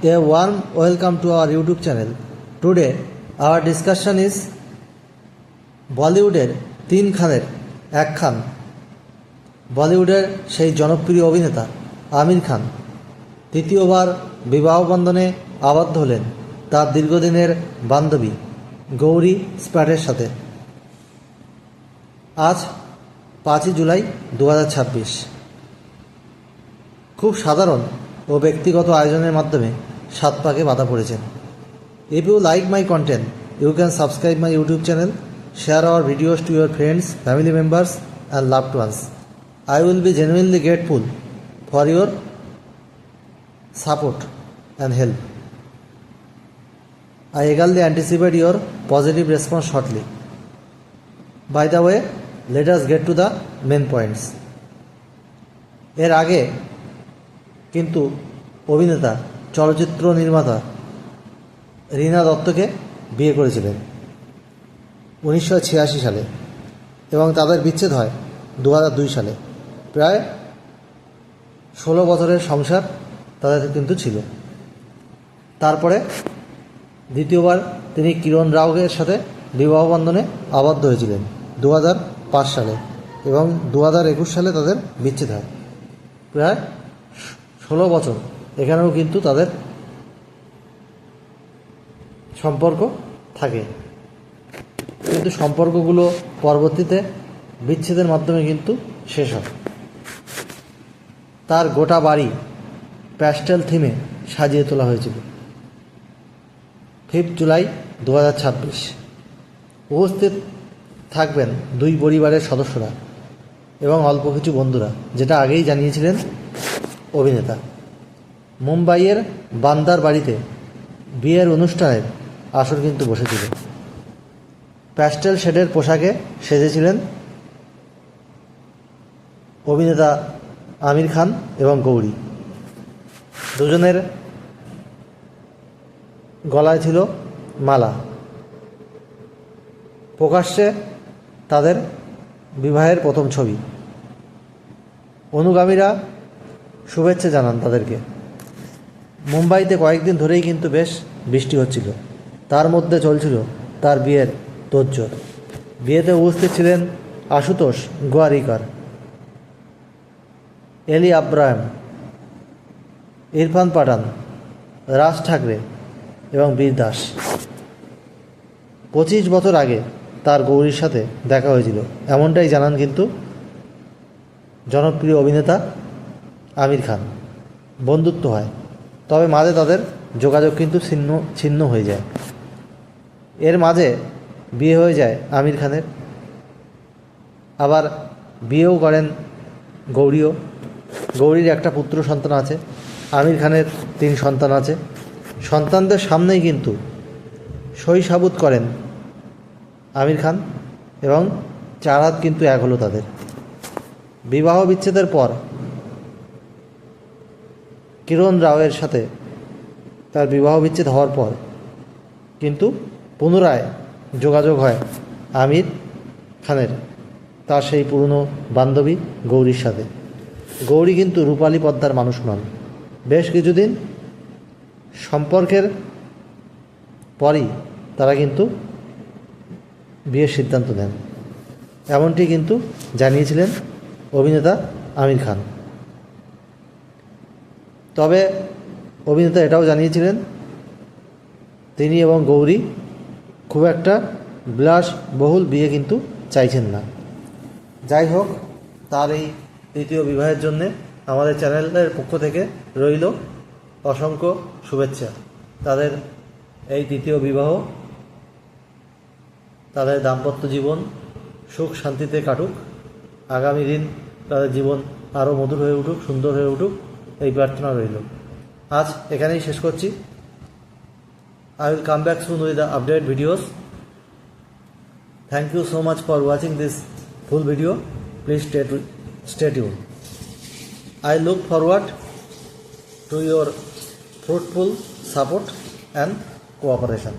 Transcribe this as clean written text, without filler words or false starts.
A warm welcome to our YouTube channel. Today our discussion is বলিউডের তিন খানের এক খান, বলিউডের সেই জনপ্রিয় অভিনেতা আমির খান তৃতীয়বার বিবাহ বন্ধনে আবদ্ধ হলেন তার দীর্ঘদিনের বান্ধবী গৌরী স্প্যাটের সাথে। আজ 5 জুলাই 2026। খুব সাধারণ ও ব্যক্তিগত আয়োজনের মাধ্যমে 7 পাকে বাধা পড়েছেন। If you like my content, you can subscribe my YouTube channel, share our videos to your friends, family members and loved ones. I will be genuinely grateful for your support and help. I eagerly anticipate your positive response shortly. By the way, let us get to the main points. এর আগে কিন্তু অভিনেতা চলচ্চিত্র নির্মাতা রীনা দত্তকে বিয়ে করেছিলেন 1986 সালে এবং তাদের বিচ্ছেদ হয় 2002 সালে। প্রায় 16 বছরের সংসার তাদের কিন্তু ছিল। তারপরে দ্বিতীয়বার তিনি কিরণ রাওয়ের সাথে বিবাহ বন্ধনে আবদ্ধ হয়েছিলেন 2005 সালে এবং 2021 সালে তাদের বিচ্ছেদ হয়। প্রায় 16 বছর এখানেও কিন্তু তাদের সম্পর্ক থাকে, কিন্তু সম্পর্কগুলো পরবর্তীতে বিচ্ছেদের মাধ্যমে কিন্তু শেষ হয়। তার গোটা বাড়ি প্যাস্টেল থিমে সাজিয়ে তোলা হয়েছিল। 5 জুলাই 2026 উপস্থিত থাকবেন দুই পরিবারের সদস্যরা এবং অল্প কিছু বন্ধুরা, যেটা আগেই জানিয়েছিলেন অভিনেতা। মুম্বাইয়ের বান্দার বাড়িতে বিয়ের অনুষ্ঠানের আসর কিন্তু বসেছিল। প্যাস্টেল শেডের পোশাকে সেজেছিলেন অভিনেতা আমির খান এবং গৌরী। দুজনের গলায় ছিল মালা। প্রকাশ্যে তাদের বিবাহের প্রথম ছবি। অনুগামীরা শুভেচ্ছা জানান তাদেরকে। মুম্বাইতে কয়েকদিন ধরেই কিন্তু বেশ বৃষ্টি হচ্ছিল, তার মধ্যে চলছিল তার বিয়ের তোড়জোড়। বিয়েতে উপস্থিত ছিলেন আশুতোষ গোয়ারিকার, এলি আব্রাহাম, ইরফান পাঠান, রাজ ঠাকরে এবং বীর দাস। 25 বছর আগে তার গৌরীর সাথে দেখা হয়েছিল, এমনটাই জানান কিন্তু জনপ্রিয় অভিনেতা আমির খান। বন্ধুত্ব হয়, তবে মাঝে তাদের যোগাযোগ কিন্তু ছিন্ন হয়ে যায়। এর মাঝে বিয়ে হয়ে যায় আমির খানের, আবার বিয়েও করেন গৌরীও। গৌরীর একটা পুত্র সন্তান আছে, আমির খানের 3 সন্তান আছে। সন্তানদের সামনেই কিন্তু সই সাবুত করেন আমির খান এবং 4 হাত কিন্তু এক হলো তাদের। বিবাহ বিচ্ছেদের পর কিরণ রাওয়ের সাথে তার বিবাহ বিচ্ছেদ হওয়ার পর কিন্তু পুনরায় যোগাযোগ হয় আমির খানের তার সেই পুরনো বান্ধবী গৌরীর সাথে। গৌরী কিন্তু রূপালী পদ্মার মানুষ নন। বেশ কিছুদিন সম্পর্কের পরই তারা কিন্তু বিয়ের সিদ্ধান্ত নেন, এমনটি কিন্তু জানিয়েছিলেন অভিনেতা আমির খান। তবে অভিনেতা এটাও জানিয়েছিলেন তিনি এবং গৌরী খুব একটা বিলাসবহুল বিয়ে কিন্তু চাইছেন না। যাই হোক, তার এই তৃতীয় বিবাহের জন্যে আমাদের চ্যানেলের পক্ষ থেকে রইল অসংখ্য শুভেচ্ছা। তাদের এই তৃতীয় বিবাহ, তাদের দাম্পত্য জীবন সুখ শান্তিতে কাটুক। আগামী দিন তাদের জীবন আরও মধুর হয়ে উঠুক, সুন্দর হয়ে উঠুক, এই প্রার্থনা রইল। আজ এখানেই শেষ করছি। I will come back soon with the update videos. Thank you so much for watching this full video. Please stay tuned. I look forward to your fruitful support and cooperation.